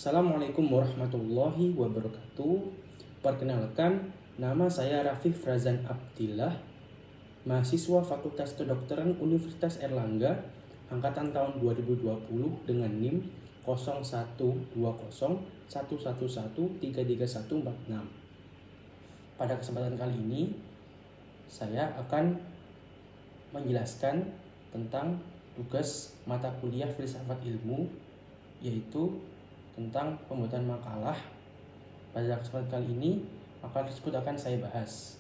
Assalamualaikum warahmatullahi wabarakatuh. Perkenalkan, nama saya Rafiq Frazan Abdillah, mahasiswa Fakultas Kedokteran Universitas Erlangga, angkatan tahun 2020 dengan NIM 012011133146. Pada kesempatan kali ini, saya akan menjelaskan tentang tugas mata kuliah filsafat ilmu, yaitu tentang pembuatan makalah. Pada kesempatan kali ini, makalah tersebut akan saya bahas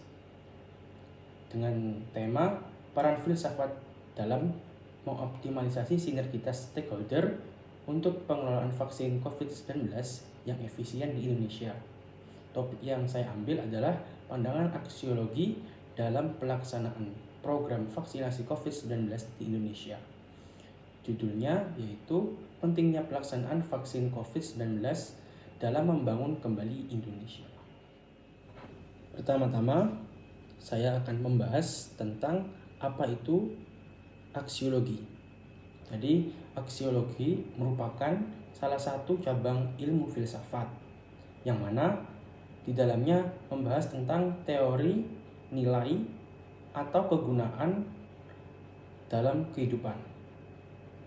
dengan tema peran filsafat dalam mengoptimalisasi sinergitas stakeholder untuk pengelolaan vaksin COVID-19 yang efisien di Indonesia. Topik yang saya ambil adalah pandangan aksiologi dalam pelaksanaan program vaksinasi COVID-19 di Indonesia. Judulnya yaitu pentingnya pelaksanaan vaksin COVID-19 dalam membangun kembali Indonesia. Pertama-tama, saya akan membahas tentang apa itu aksiologi. Jadi, aksiologi merupakan salah satu cabang ilmu filsafat yang mana di dalamnya membahas tentang teori, nilai, atau kegunaan dalam kehidupan.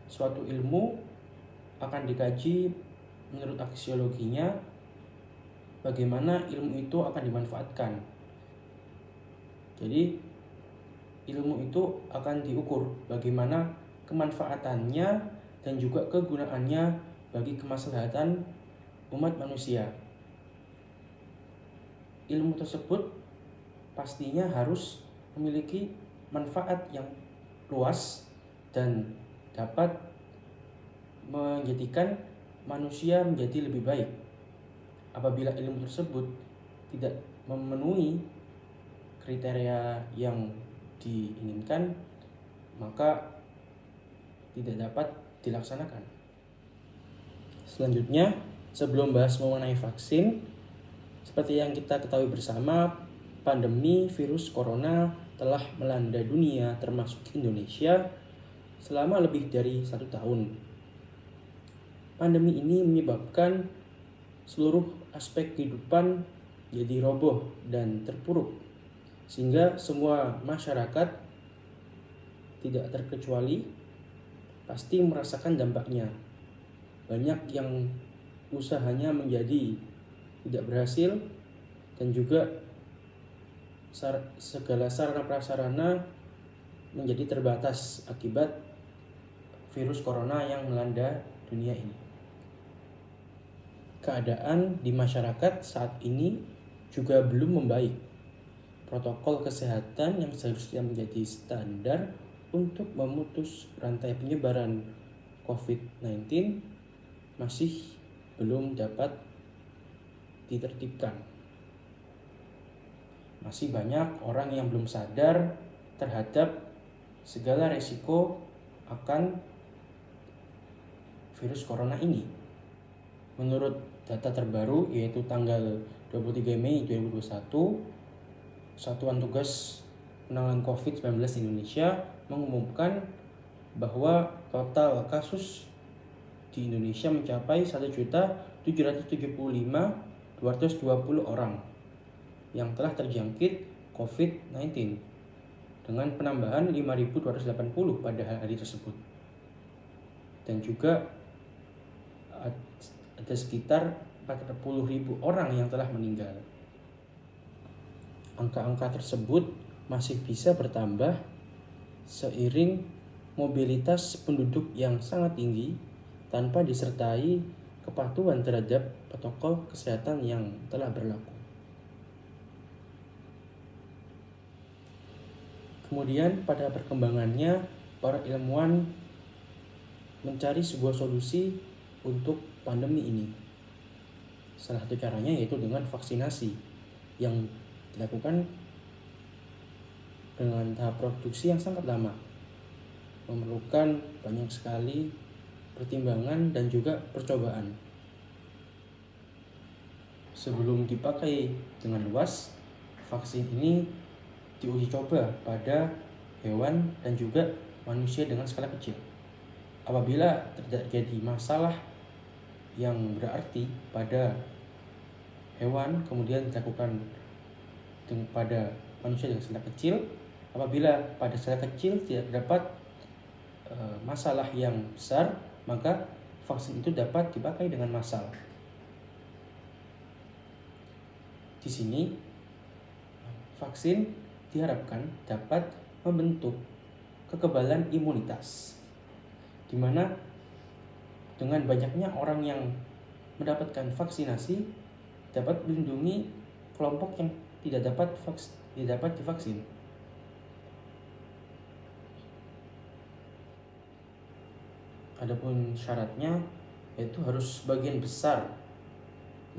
Suatu ilmu akan dikaji menurut aksiologinya bagaimana ilmu itu akan dimanfaatkan. Jadi ilmu itu akan diukur bagaimana kemanfaatannya dan juga kegunaannya bagi kemaslahatan umat manusia. Ilmu tersebut pastinya harus memiliki manfaat yang luas dan dapat menjadikan manusia menjadi lebih baik. Apabila ilmu tersebut tidak memenuhi kriteria yang diinginkan, maka tidak dapat dilaksanakan. Selanjutnya, sebelum bahas mengenai vaksin, seperti yang kita ketahui bersama, pandemi virus corona telah melanda dunia termasuk Indonesia selama lebih dari 1 tahun. Pandemi ini menyebabkan seluruh aspek kehidupan jadi roboh dan terpuruk, sehingga semua masyarakat tidak terkecuali pasti merasakan dampaknya. Banyak yang usahanya menjadi tidak berhasil dan juga segala sarana prasarana menjadi terbatas akibat virus corona yang melanda dunia ini. Keadaan di masyarakat saat ini juga belum membaik. Protokol kesehatan yang seharusnya menjadi standar untuk memutus rantai penyebaran COVID-19 masih belum dapat ditertibkan. Masih banyak orang yang belum sadar terhadap segala resiko akan virus corona ini. Menurut data terbaru yaitu tanggal 23 Mei 2021, Satuan Tugas Penanganan COVID-19 Indonesia mengumumkan bahwa total kasus di Indonesia mencapai 1.775.220 orang yang telah terjangkit COVID-19 dengan penambahan 5.280 pada hari tersebut. Dan juga ada sekitar 40.000 orang yang telah meninggal. Angka-angka tersebut masih bisa bertambah seiring mobilitas penduduk yang sangat tinggi tanpa disertai kepatuhan terhadap protokol kesehatan yang telah berlaku. Kemudian pada perkembangannya, para ilmuwan mencari sebuah solusi untuk pandemi ini. Salah satu caranya yaitu dengan vaksinasi yang dilakukan dengan tahap produksi yang sangat lama, memerlukan banyak sekali pertimbangan dan juga percobaan. Sebelum dipakai dengan luas, vaksin ini diuji coba pada hewan dan juga manusia dengan skala kecil. Apabila terjadi masalah yang berarti pada hewan kemudian dilakukan pada manusia dengan skala kecil. Apabila pada skala kecil tidak dapat masalah yang besar, maka vaksin itu dapat dipakai dengan massal. Di sini vaksin diharapkan dapat membentuk kekebalan imunitas, di mana dengan banyaknya orang yang mendapatkan vaksinasi dapat melindungi kelompok yang tidak dapat divaksin. Adapun syaratnya yaitu harus sebagian besar,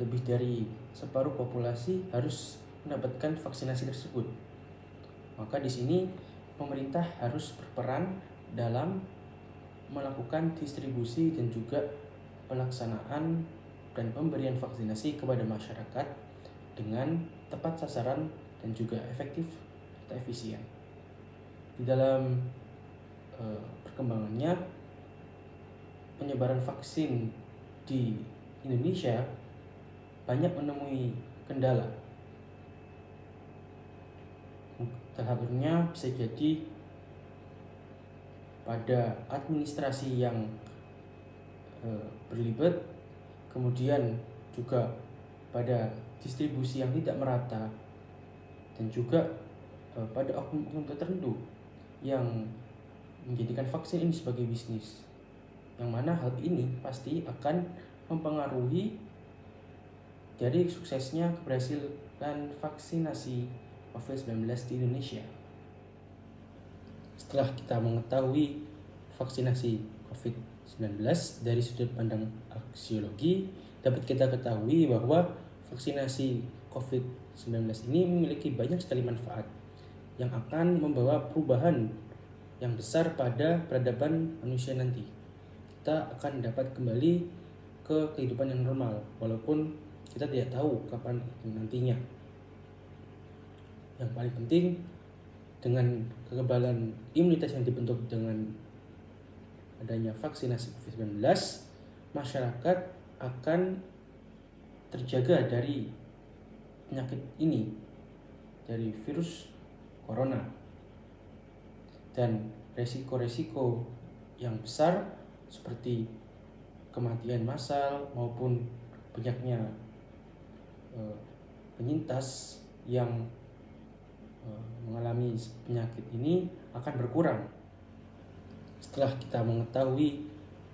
lebih dari separuh populasi harus mendapatkan vaksinasi tersebut. Maka di sini pemerintah harus berperan dalam melakukan distribusi dan juga pelaksanaan dan pemberian vaksinasi kepada masyarakat dengan tepat sasaran dan juga efektif atau efisien. Di dalam perkembangannya, penyebaran vaksin di Indonesia banyak menemui kendala. Salah satunya bisa jadi pada administrasi yang berlibat, kemudian juga pada distribusi yang tidak merata, dan juga pada oknum-oknum tertentu yang menjadikan vaksin ini sebagai bisnis, yang mana hal ini pasti akan mempengaruhi dari suksesnya keberhasilan vaksinasi COVID-19 di Indonesia. Setelah kita mengetahui vaksinasi COVID-19 dari sudut pandang aksiologi, dapat kita ketahui bahwa vaksinasi COVID-19 ini memiliki banyak sekali manfaat yang akan membawa perubahan yang besar pada peradaban manusia nanti. Kita akan dapat kembali ke kehidupan yang normal, walaupun kita tidak tahu kapan nantinya. Yang paling penting, dengan kekebalan imunitas yang dibentuk dengan adanya vaksinasi COVID-19, masyarakat akan terjaga dari penyakit ini, dari virus corona, dan resiko-resiko yang besar seperti kematian massal maupun banyaknya penyintas yang mengalami penyakit ini akan berkurang. Setelah kita mengetahui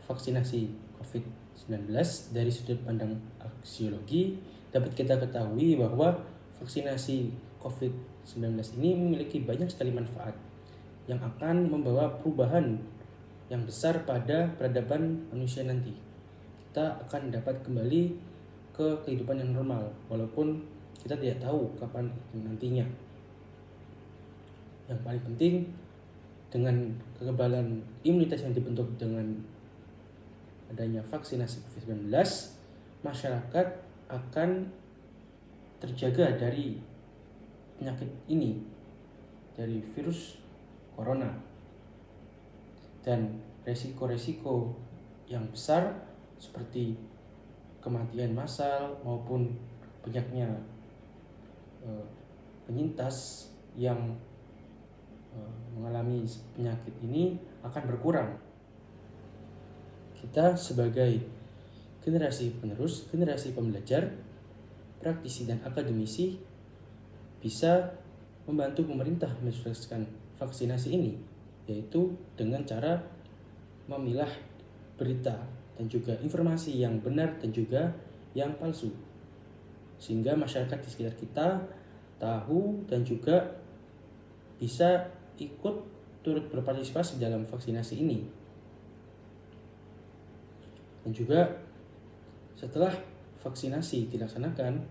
vaksinasi COVID-19 dari sudut pandang aksiologi, dapat kita ketahui bahwa vaksinasi COVID-19 ini memiliki banyak sekali manfaat yang akan membawa perubahan yang besar pada peradaban manusia nanti. Kita akan dapat kembali ke kehidupan yang normal, walaupun kita tidak tahu kapan nantinya. Yang paling penting, dengan kekebalan imunitas yang dibentuk dengan adanya vaksinasi COVID-19, masyarakat akan terjaga dari penyakit ini, dari virus corona, dan resiko-resiko yang besar seperti kematian massal maupun banyaknya penyintas yang mengalami penyakit ini akan berkurang. Kita sebagai generasi penerus, generasi pembelajar, praktisi dan akademisi bisa membantu pemerintah mensukseskan vaksinasi ini, yaitu dengan cara memilah berita dan juga informasi yang benar dan juga yang palsu, sehingga masyarakat di sekitar kita tahu dan juga bisa ikut turut berpartisipasi dalam vaksinasi ini. Dan juga setelah vaksinasi dilaksanakan,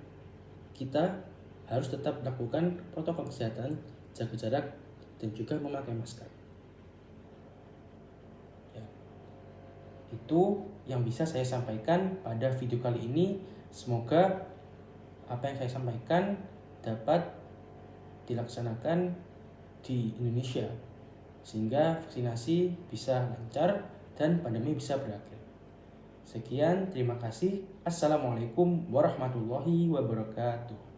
kita harus tetap melakukan protokol kesehatan, jaga jarak, dan juga memakai masker. Ya. Itu yang bisa saya sampaikan pada video kali ini. Semoga apa yang saya sampaikan dapat dilaksanakan di Indonesia, sehingga vaksinasi bisa lancar dan pandemi bisa berakhir. Sekian, terima kasih. Assalamualaikum warahmatullahi wabarakatuh.